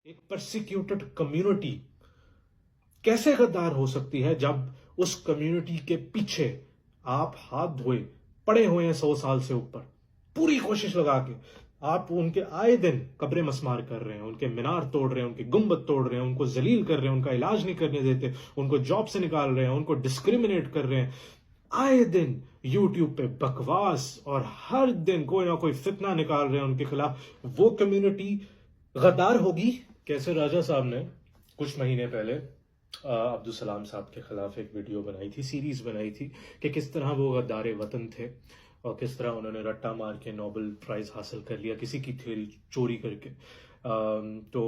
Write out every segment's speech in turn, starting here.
एक persecuted community कैसे गद्दार हो सकती है जब उस कम्युनिटी के पीछे आप हाथ धोए पड़े हुए हैं 100 साल से ऊपर, पूरी कोशिश लगा के आप उनके आए दिन कब्रें मस्मार कर रहे हैं, उनके मीनार तोड़ रहे हैं, उनके गुंबद तोड़ रहे हैं, उनको जलील कर रहे हैं, उनका इलाज नहीं करने देते, उनको जॉब से निकाल रहे हैं, उनको डिस्क्रिमिनेट कर रहे हैं। आए दिन यूट्यूब पे बकवास और हर दिन कोई ना कोई फितना निकाल रहे हैं उनके खिलाफ। वो कम्युनिटी गद्दार होगी। कैसर राजा साहब ने कुछ महीने पहले अब्दुल सलाम साहब के खिलाफ एक वीडियो बनाई थी, सीरीज बनाई थी कि किस तरह वो गद्दारे वतन थे और किस तरह उन्होंने रट्टा मार के नोबेल प्राइज हासिल कर लिया किसी की थ्योरी चोरी करके। तो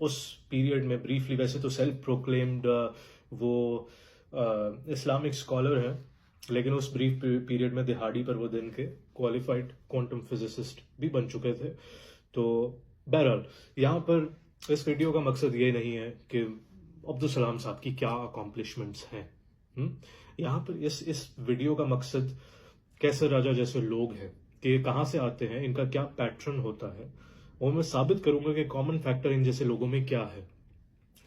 उस पीरियड में ब्रीफली, वैसे तो सेल्फ प्रोक्लेम्ड वो इस्लामिक स्कॉलर है, लेकिन उस ब्रीफ पीरियड में दिहाड़ी पर वो दिन के क्वालिफाइड क्वांटम फिजिसिस्ट भी बन चुके थे। तो बहरहाल यहाँ पर इस वीडियो का मकसद ये नहीं है कि अब्दुल सलाम साहब की क्या अकॉम्प्लिशमेंट्स हैं। यहाँ पर इस वीडियो का मकसद कैसर राजा जैसे लोग हैं कि कहाँ से आते हैं, इनका क्या पैटर्न होता है, और मैं साबित करूंगा कि कॉमन फैक्टर इन जैसे लोगों में क्या है।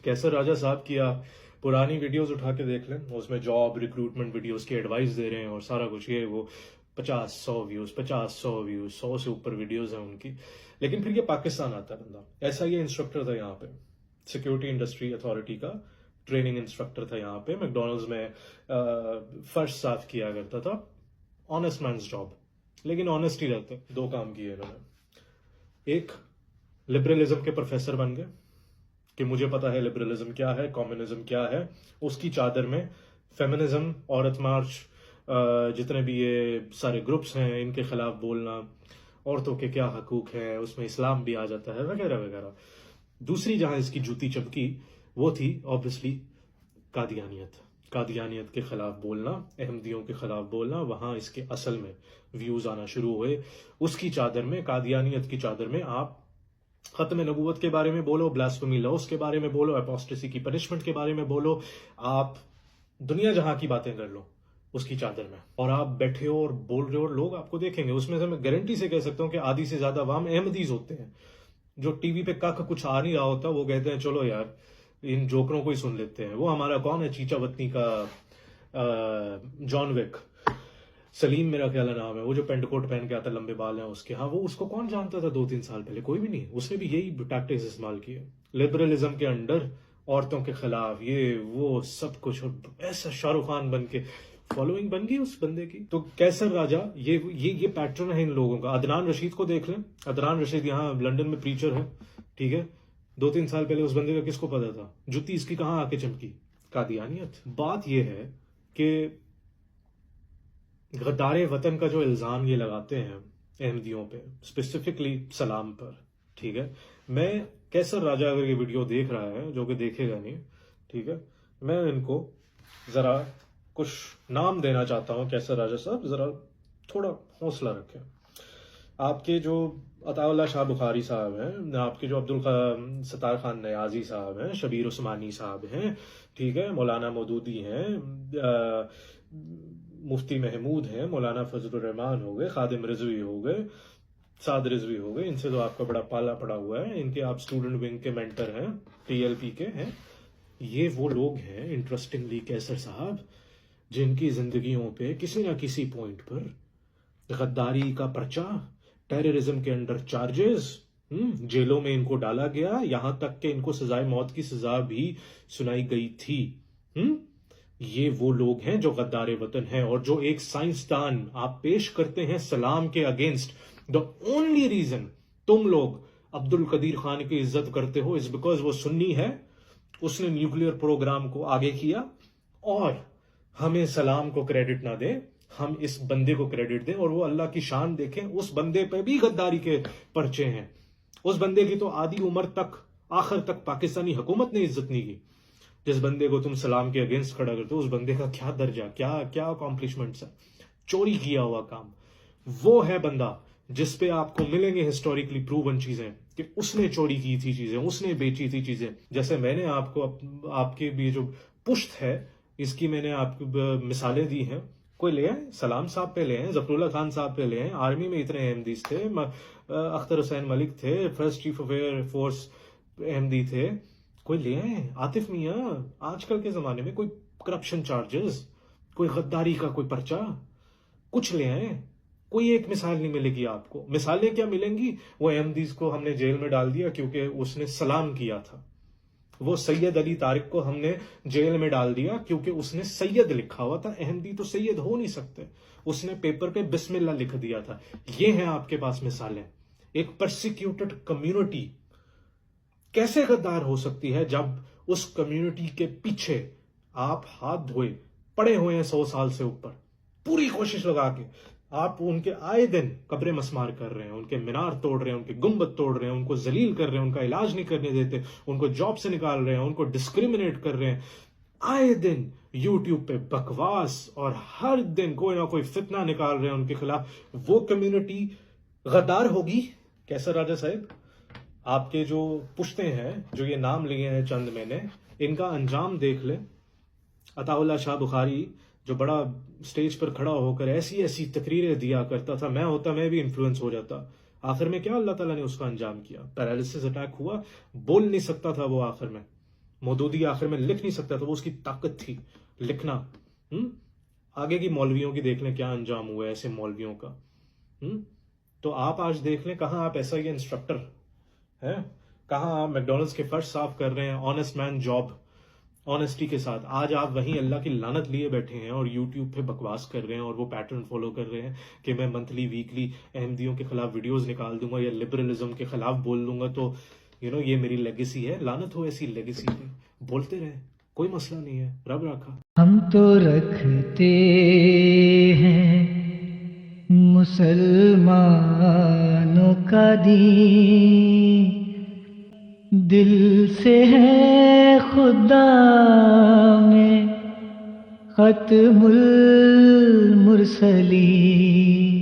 कैसर राजा साहब की आप पुरानी वीडियोस उठा के देख लें, उसमें जॉब रिक्रूटमेंट वीडियोस की एडवाइस दे रहे हैं और सारा कुछ, ये वो 50-100 व्यूज, 50-100 व्यूज, 100 से ऊपर वीडियोस हैं उनकी। लेकिन फिर ये पाकिस्तान आता है बंदा, ऐसा ये इंस्ट्रक्टर था यहाँ पे, सिक्योरिटी इंडस्ट्री अथॉरिटी का ट्रेनिंग इंस्ट्रक्टर था यहाँ पे, मैकडोनल्ड्स में फर्श साफ किया करता था, ऑनेस्ट मैन्स जॉब। लेकिन ऑनेस्ट ही रहते, दो काम किए इन्होंने। एक, लिबरलिज्म के प्रोफेसर बन गए कि मुझे पता है लिबरलिज्म क्या है, कम्युनिज्म क्या है। उसकी चादर में फेमिनिज्म, औरत मार्च, जितने भी ये सारे ग्रुप्स हैं इनके खिलाफ बोलना, औरतों के क्या हकूक हैं, उसमें इस्लाम भी आ जाता है, वगैरह वगैरह। दूसरी जहां इसकी जूती चमकी वो थी ऑब्वियसली कादियानियत के खिलाफ बोलना, अहमदियों के खिलाफ बोलना। वहां इसके असल में व्यूज आना शुरू हुए उसकी चादर में, कादियानियत की चादर में। आप खत्म नबूवत के बारे में बोलो, ब्लास्फेमी लॉस के बारे में बोलो, अपोस्टेसी की पनिशमेंट के बारे में बोलो, आप दुनिया जहां की बातें कर लो उसकी चादर में, और आप बैठे हो और बोल रहे हो, लोग आपको देखेंगे। उसमें से मैं गारंटी से कह सकता हूं कि आधी से ज्यादा अवाम अहमदीज होते हैं, जो टीवी पे कख कुछ आ नहीं रहा होता, वो कहते हैं चलो यार इन जोकरों को ही सुन लेते हैं। वो हमारा कौन है, चीचा वतनी का जॉन विक, सलीम मेरा ख्याल नाम है, वो जो पेंट कोट पहन के आता, लंबे बाल हैं उसके। हाँ, वो उसको कौन जानता था 2-3 साल पहले? कोई भी नहीं। उसने भी यही टैक्टिक्स इस्तेमाल किए लिबरलिज्म के अंडर, औरतों के खिलाफ, ये वो सब कुछ। और ऐसा शाहरुख खान बन के फॉलोइंग बन गई उस बंदे की। तो कैसर राजा, ये पैटर्न है इन लोगों का। अदनान रशीद को देख लें, अदनान रशीद यहाँ लंदन में प्रीचर है, ठीक है। 2-3 साल पहले उस बंदे का किसको पता था? जुती इसकी कहाँ आके चमकी? कादियानियत। बात यह है कि गद्दारे वतन का जो इल्जाम ये लगाते हैं अहमदियों पे, स्पेसिफिकली सलाम पर, ठीक है। मैं कैसर राजा अगर ये वीडियो देख रहा है, जो कि देखेगा नहीं, ठीक है, मैं इनको जरा कुछ नाम देना चाहता हूं। कैसर राजा साहब, जरा थोड़ा हौसला रखें। आपके जो अताउल्लाह शाह बुखारी साहब हैं, आपके जो अब्दुल सत्तार खान नयाजी साहब हैं, शबीर उस्मानी साहब हैं, ठीक है, मौलाना मौदूदी हैं, मुफ्ती महमूद हैं, मौलाना फजलुर रहमान हो गए, खादिम रिजवी हो गए, साद रिजवी हो गए, इनसे तो आपका बड़ा पाला पड़ा हुआ है। इनके आप स्टूडेंट विंग के मेंटर हैं, टीएलपी के हैं। ये वो लोग हैं, इंटरेस्टिंगली, कैसर साहब, जिनकी जिंदगियों पे किसी ना किसी पॉइंट पर गद्दारी का पर्चा, टेररिज्म के अंडर चार्जेस, जेलों में इनको डाला गया, यहां तक कि इनको सजाए मौत की सजा भी सुनाई गई थी। ये वो लोग हैं जो गद्दारे वतन हैं। और जो एक साइंसदान आप पेश करते हैं सलाम के अगेंस्ट, द ओनली रीजन तुम लोग अब्दुल कदीर खान की इज्जत करते हो इज बिकॉज वो सुन्नी है, उसने न्यूक्लियर प्रोग्राम को आगे किया, और हमें सलाम को क्रेडिट ना दें, हम इस बंदे को क्रेडिट दें। और वो अल्लाह की शान देखें, उस बंदे पे भी गद्दारी के पर्चे हैं। उस बंदे की तो आधी उम्र तक, आखिर तक पाकिस्तानी हुकूमत ने इज्जत नहीं की। जिस बंदे को तुम सलाम के अगेंस्ट खड़ा करते हो, उस बंदे का क्या दर्जा, क्या क्या अकॉम्प्लिशमेंट्स है, चोरी किया हुआ काम। वो है बंदा जिस पे आपको मिलेंगे हिस्टोरिकली प्रूवन चीजें कि उसने चोरी की थी चीजें, उसने बेची थी चीजें। जैसे मैंने आपको आपके भी जो पुश्त है, इसकी मैंने आपको मिसालें दी हैं। कोई ले आए, सलाम साहब पे ले आए, जफरुल्लाह खान साहब पे ले आए, आर्मी में इतने अहमदीस थे, अख्तर हुसैन मलिक थे, first chief of air force Ahmadi थे, कोई ले आए आतिफ मियां। आजकल के जमाने में कोई करप्शन चार्जेस, कोई गद्दारी का कोई पर्चा, कुछ ले आए। कोई एक मिसाल नहीं मिलेगी आपको। मिसालें क्या मिलेंगी, वो अहमदीज को हमने जेल में डाल दिया क्योंकि उसने सलाम किया था। वो सैयद अली तारिक को हमने जेल में डाल दिया क्योंकि उसने सैयद लिखा हुआ था। अहमदी तो सैयद हो नहीं सकते, उसने पेपर पे बिस्मिल्लाह लिख दिया था। ये हैं आपके पास मिसालें। एक परसिक्यूटेड कम्युनिटी कैसे गद्दार हो सकती है जब उस कम्युनिटी के पीछे आप हाथ धोए पड़े हुए हैं 100 साल से ऊपर, पूरी कोशिश लगा के। आप उनके आए दिन कब्रें मस्मार कर रहे हैं, उनके मीनार तोड़ रहे हैं, उनके गुंबद तोड़ रहे हैं, उनको जलील कर रहे हैं, उनका इलाज नहीं करने देते, उनको जॉब से निकाल रहे हैं, उनको डिस्क्रिमिनेट कर रहे हैं। आए दिन यूट्यूब पे बकवास और हर दिन कोई ना कोई फितना निकाल रहे हैं उनके खिलाफ। वो कम्युनिटी गद्दार होगी कैसा राजा साहब? आपके जो पुश्ते हैं, जो ये नाम लिए हैं चंद मैंने, इनका अंजाम देख ले। अताउल्लाह शाह बुखारी जो बड़ा स्टेज पर खड़ा होकर ऐसी ऐसी तकरीरें दिया करता था, मैं होता मैं भी इन्फ्लुएंस हो जाता। आखिर में क्या अल्लाह ताला ने उसका अंजाम किया? पैरालिसिस अटैक हुआ, बोल नहीं सकता था वो आखिर में, मौदूदी आखिर में लिख नहीं सकता था, वो उसकी ताकत थी लिखना। आगे की मौलवियों की देख लें क्या अंजाम हुआ है ऐसे मौलवियों का। तो आप आज देख लें कहाँ आप ऐसा ये इंस्ट्रक्टर है, कहाँ आप मैकडोनल्ड्स के फर्श साफ कर रहे हैं, ऑनेस्ट मैन जॉब, ऑनेस्टी के साथ। आज आप वहीं अल्लाह की लानत लिए बैठे हैं और यूट्यूब पे बकवास कर रहे हैं और वो पैटर्न फॉलो कर रहे हैं कि मैं मंथली वीकली अहमदियों के खिलाफ वीडियोस निकाल दूंगा या लिबरलिज्म के खिलाफ बोल दूंगा, तो ये मेरी लेगेसी है। लानत हो ऐसी लेगेसी पे, बोलते रहे, कोई मसला नहीं है, रब रखा। हम तो रखते हैं मुसलमानों का दीन, दिल से है खुदा में खत्मुल मुरसलीन।